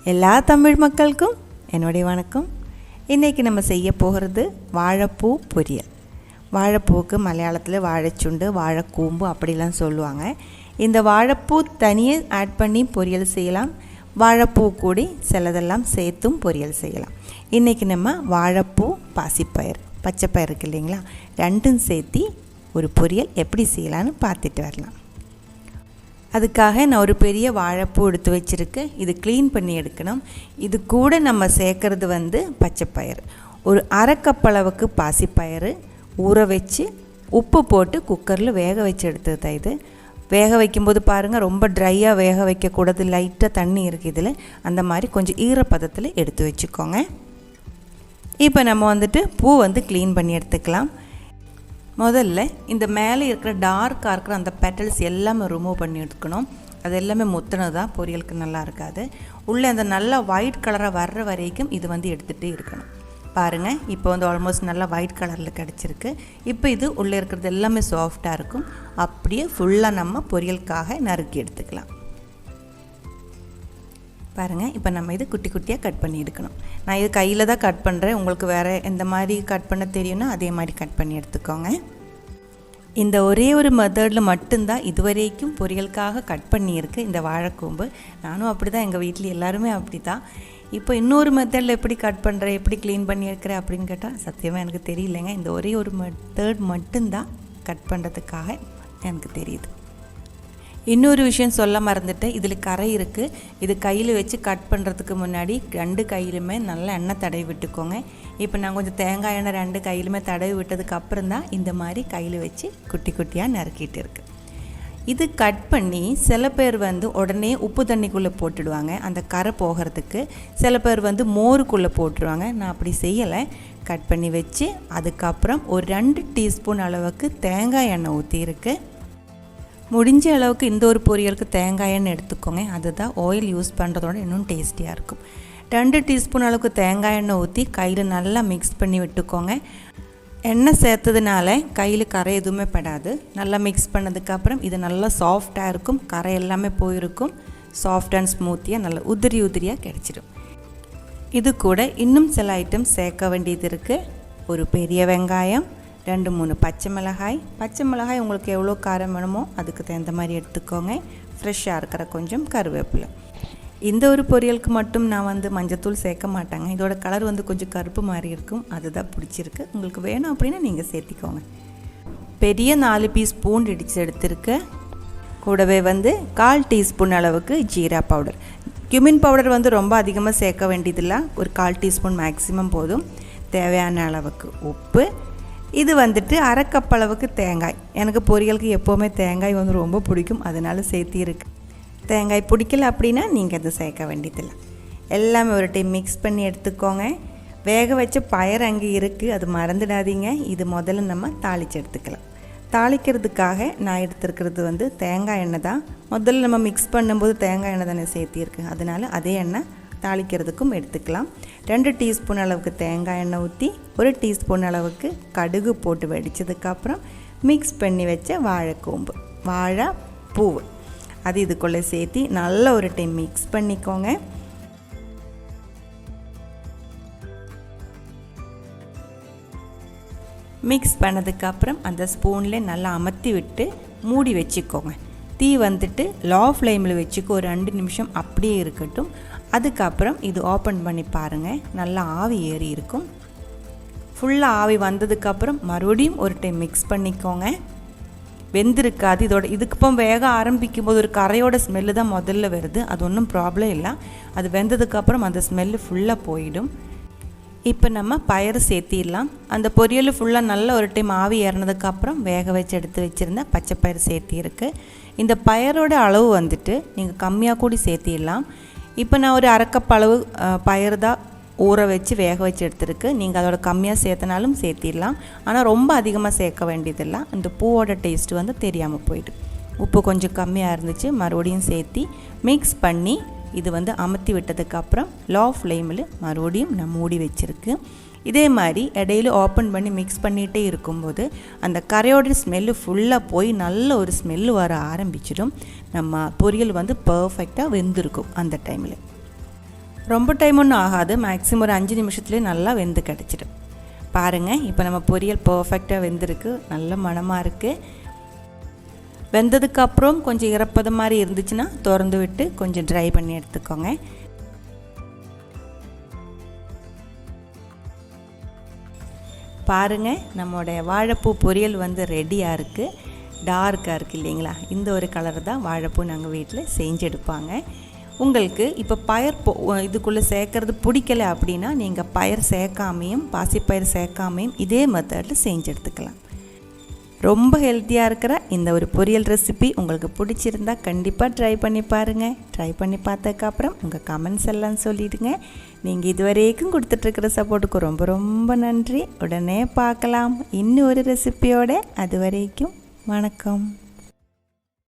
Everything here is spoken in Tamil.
எல்லா தமிழ் மக்களுக்கும் என்னுடைய வணக்கம். இன்றைக்கி நம்ம செய்ய போகிறது வாழைப்பூ பொரியல். வாழைப்பூவுக்கு மலையாளத்தில் வாழைச்சுண்டு, வாழைக்கூம்பு அப்படிலாம் சொல்லுவாங்க. இந்த வாழைப்பூ தனியாக ஆட் பண்ணி பொரியல் செய்யலாம். வாழைப்பூ கூடி சிலதெல்லாம் சேர்த்தும் பொரியல் செய்யலாம். இன்றைக்கி நம்ம வாழைப்பூ, பாசிப்பயிர், பச்சைப்பயிர் இருக்கு இல்லைங்களா, ரெண்டும் சேர்த்து ஒரு பொரியல் எப்படி செய்யலான்னு பார்த்துட்டு வரலாம். அதுக்காக நான் ஒரு பெரிய வாழைப்பூ எடுத்து வச்சுருக்கேன். இது க்ளீன் பண்ணி எடுக்கணும். இது கூட நம்ம சேர்க்குறது பச்சைப்பயிறு. ஒரு அரை கப் அளவுக்கு பாசிப்பயிறு ஊற வச்சு உப்பு போட்டு குக்கரில் வேக வச்சு எடுத்தது தான் இது. வேக வைக்கும்போது பாருங்கள், ரொம்ப ட்ரையாக வேக வைக்கக்கூடாது. லைட்டாக தண்ணி இருக்குது இதில். அந்த மாதிரி கொஞ்சம் ஈரப்பதத்தில் எடுத்து வச்சுக்கோங்க. இப்போ நம்ம பூ க்ளீன் பண்ணி எடுத்துக்கலாம். முதல்ல இந்த மேலே இருக்கிற டார்க்காக இருக்கிற அந்த பெட்டல்ஸ் எல்லாமே ரிமூவ் பண்ணி எடுக்கணும். அது எல்லாமே முத்தினதான் பொரியலுக்கு நல்லா இருக்காது. உள்ளே அந்த நல்லா ஒயிட் கலராக வர்ற வரைக்கும் இது எடுத்துகிட்டே இருக்கணும். பாருங்கள், இப்போ ஆல்மோஸ்ட் நல்லா ஒயிட் கலரில் கிடச்சிருக்கு. இப்போ இது உள்ளே இருக்கிறது எல்லாமே சாஃப்டாக இருக்கும். அப்படியே ஃபுல்லாக நம்ம பொரியலுக்காக நறுக்கி எடுத்துக்கலாம். பாருங்கள், இப்போ நம்ம இது குட்டி குட்டியாக கட் பண்ணி எடுக்கணும். நான் இது கையில் தான் கட் பண்ணுறேன். உங்களுக்கு வேறு எந்த மாதிரி கட் பண்ண தெரியும்னா அதே மாதிரி கட் பண்ணி எடுத்துக்கோங்க. இந்த ஒரே ஒரு மெத்தடில் மட்டும்தான் இதுவரைக்கும் பொரியலுக்காக கட் பண்ணியிருக்கு இந்த வாழைக்கூம்பு. நானும் அப்படி தான், எங்கள் வீட்டில் எல்லாருமே அப்படி தான். இப்போ இன்னொரு மெத்தடில் எப்படி கட் பண்ணுறேன், எப்படி க்ளீன் பண்ணியிருக்கிறேன் அப்படின்னு கேட்டால் சத்தியமாக எனக்கு தெரியலைங்க. இந்த ஒரே ஒரு மெத்தட் மட்டும்தான் கட் பண்ணுறதுக்காக எனக்கு தெரியுது. இன்னொரு விஷயம் சொல்ல மறந்துட்டேன், இதில் கரை இருக்குது. இது கையில் வச்சு கட் பண்ணுறதுக்கு முன்னாடி ரெண்டு கையிலுமே நல்லா எண்ணெய் தடவி விட்டுக்கோங்க. இப்போ நான் கொஞ்சம் தேங்காய் எண்ணெய் ரெண்டு கையிலுமே தடவி விட்டதுக்கப்புறம் தான் இந்த மாதிரி கையில் வச்சு குட்டி குட்டியாக நறுக்கிட்டு இருக்கு. இது கட் பண்ணி சில பேர் உடனே உப்பு தண்ணிக்குள்ளே போட்டுடுவாங்க அந்த கரை போகிறதுக்கு. சில பேர் மோருக்குள்ளே போட்டுருவாங்க. நான் அப்படி செய்யலை. கட் பண்ணி வச்சு அதுக்கப்புறம் ஒரு 2 டீஸ்பூன் அளவுக்கு தேங்காய் எண்ணெய் ஊற்றிருக்கு. முடிஞ்ச அளவுக்கு இந்த ஒரு பொரியலுக்கு தேங்காய் எண்ணெய் எடுத்துக்கோங்க. அதுதான் ஆயில் யூஸ் பண்ணுறதோட இன்னும் டேஸ்டியாக இருக்கும். 2 டீஸ்பூன் அளவுக்கு தேங்காய் எண்ணெய் ஊற்றி கையில் நல்லா மிக்ஸ் பண்ணி விட்டுக்கோங்க. எண்ணெய் சேர்த்ததுனால கையில் கரை எதுவுமே படாது. நல்லா மிக்ஸ் பண்ணதுக்கப்புறம் இது நல்லா சாஃப்டாக இருக்கும். கரை எல்லாமே போயிருக்கும். சாஃப்ட் அண்ட் ஸ்மூத்தியாக நல்லா உதிரியாக கிடச்சிடும். இது கூட இன்னும் சில ஐட்டம் சேர்க்க வேண்டியது இருக்குது. ஒரு பெரிய வெங்காயம், 2-3 பச்சை மிளகாய் உங்களுக்கு எவ்வளோ காரம் வேணுமோ அதுக்கு தகுந்த மாதிரி எடுத்துக்கோங்க. ஃப்ரெஷ்ஷாக இருக்கிற கொஞ்சம் கருவேப்பிலை. இந்த ஒரு பொரியலுக்கு மட்டும் நான் மஞ்சத்தூள் சேர்க்க மாட்டாங்க. இதோட கலர் கொஞ்சம் கருப்பு மாதிரி இருக்கும். அதுதான் பிடிச்சிருக்கு. உங்களுக்கு வேணும் அப்படின்னா நீங்கள் சேர்த்திக்கோங்க. பெரிய 4 பீஸ் பூண்டு இடித்து எடுத்துருக்கு. கூடவே 1/4 டீஸ்பூன் அளவுக்கு ஜீரா பவுடர். cumin பவுடர் ரொம்ப அதிகமாக சேர்க்க வேண்டியதில்லை. ஒரு 1/4 டீஸ்பூன் மேக்ஸிமம் போதும். தேவையான அளவுக்கு உப்பு. இது அரை கப் அளவுக்கு தேங்காய். எனக்கு பொரியலுக்கு எப்போவுமே தேங்காய் ரொம்ப பிடிக்கும், அதனால சேர்த்திருக்கு. தேங்காய் பிடிக்கல அப்படின்னா நீங்கள் அதை சேர்க்க வேண்டியதில்லை. எல்லாமே ஒரு டைம் மிக்ஸ் பண்ணி எடுத்துக்கோங்க. வேக வச்ச பயிர் அங்கே இருக்குது, அது மறந்துடாதீங்க. இது முதல்ல நம்ம தாளித்து எடுத்துக்கலாம். தாளிக்கிறதுக்காக நான் எடுத்துருக்கிறது தேங்காய் எண்ணெய் தான். முதல்ல நம்ம மிக்ஸ் பண்ணும்போது தேங்காய் எண்ணெய் தானே சேர்த்திருக்கு, அதனால் அதே எண்ணெய் தாளிக்கிறதுக்கும் எடுத்துக்கலாம். 2 டீஸ்பூன் அளவுக்கு தேங்காய் எண்ணெய் ஊற்றி 1 டீஸ்பூன் அளவுக்கு கடுகு போட்டு வெடித்ததுக்கப்புறம் மிக்ஸ் பண்ணி வச்ச வாழைப்பூ அது இதுக்குள்ளே சேர்த்து நல்லா ஒரு டைம் மிக்ஸ் பண்ணிக்கோங்க. மிக்ஸ் பண்ணதுக்கப்புறம் அந்த ஸ்பூனில் நல்லா அமர்த்தி விட்டு மூடி வச்சுக்கோங்க. தீ லோ ஃப்ளேமில் வச்சுக்கோ. ஒரு 2 நிமிஷம் அப்படியே இருக்கட்டும். அதுக்கப்புறம் இது ஓப்பன் பண்ணி பாருங்கள். நல்லா ஆவி ஏறி இருக்கும். ஃபுல்லாக ஆவி வந்ததுக்கப்புறம் மறுபடியும் ஒரு டைம் மிக்ஸ் பண்ணிக்கோங்க. வெந்திருக்காது. இதுக்கு வேக ஆரம்பிக்கும் போது ஒரு கரையோட ஸ்மெல்லு தான் முதல்ல வருது. அது ஒன்றும் ப்ராப்ளம் இல்லை. அது வெந்ததுக்கப்புறம் அந்த ஸ்மெல்லு ஃபுல்லாக போயிடும். இப்போ நம்ம பயிறு சேர்த்திடலாம். அந்த பொரியல் ஃபுல்லாக நல்லா ஒரு டைம் ஆவி ஏறினதுக்கப்புறம் வேக வச்சு எடுத்து வச்சுருந்தா பச்சை பயிறு சேர்த்திருக்கு. இந்த பயிரோட அளவு நீங்கள் கம்மியாக கூடி சேர்த்திடலாம். இப்போ நான் ஒரு அரை கப் அளவு பயிறு தான் ஊற வச்சு வேக வச்சு எடுத்துருக்கு. நீங்கள் அதோட கம்மியாக சேர்த்தனாலும் சேர்த்திடலாம். ஆனால் ரொம்ப அதிகமாக சேர்க்க வேண்டியதில்லை. அந்த பூவோட டேஸ்ட்டு தெரியாமல் போயிடும். உப்பு கொஞ்சம் கம்மியாக இருந்துச்சு. மறுபடியும் சேர்த்தி மிக்ஸ் பண்ணி இது அமர்த்தி விட்டதுக்கப்புறம் லோ ஃப்ளேமில் மறுபடியும் நான் மூடி வச்சுருக்கு. இதே மாதிரி இடையில ஓப்பன் பண்ணி மிக்ஸ் பண்ணிகிட்டே இருக்கும்போது அந்த கரையோட ஸ்மெல்லு ஃபுல்லாக போய் நல்ல ஒரு ஸ்மெல்லு வர ஆரம்பிச்சிடும். நம்ம பொரியல் பர்ஃபெக்டாக வெந்திருக்கும் அந்த டைமில். ரொம்ப டைம் ஒன்றும் ஆகாது, மேக்ஸிமம் ஒரு 5 நிமிஷத்துலேயே நல்லா வெந்து கிடச்சிடும். பாருங்கள், இப்போ நம்ம பொரியல் பர்ஃபெக்டாக வெந்திருக்கு, நல்ல மணமாக இருக்குது. வெந்ததுக்கப்புறம் கொஞ்சம் ஈரப்பதம் மாதிரி இருந்துச்சுன்னா திறந்து விட்டு கொஞ்சம் ட்ரை பண்ணி எடுத்துக்கோங்க. பாருங்கள், நம்மளுடைய வாழைப்பூ பொரியல் வந்து ரெடியாக இருக்குது. டார்க்காக இருக்குது இல்லைங்களா? இந்த ஒரு கலர் தான் வாழைப்பூ நாங்கள் வீட்டில் செஞ்சு எடுப்பாங்க. உங்களுக்கு இப்போ பயர் இதுக்குள்ளே சேர்க்கறது பிடிக்கலை அப்படின்னா நீங்கள் பயர் சேர்க்காமையும் பாசிப்பயிர் சேர்க்காமையும் இதே மெத்தடில் செஞ்சு எடுத்துக்கலாம். ரொம்ப ஹெல்த்தியாக இருக்கிற இந்த ஒரு பொரியல் ரெசிபி உங்களுக்கு பிடிச்சிருந்தா கண்டிப்பாக ட்ரை பண்ணி பாருங்கள். ட்ரை பண்ணி பார்த்ததுக்கப்புறம் உங்கள் கமெண்ட்ஸ் எல்லாம் சொல்லிவிடுங்க. நீங்கள் இதுவரைக்கும் கொடுத்துட்ருக்கிற சப்போர்ட்டுக்கு ரொம்ப ரொம்ப நன்றி. உடனே பார்க்கலாம் இன்னும் ஒரு ரெசிபியோட. அது வரைக்கும் வணக்கம்.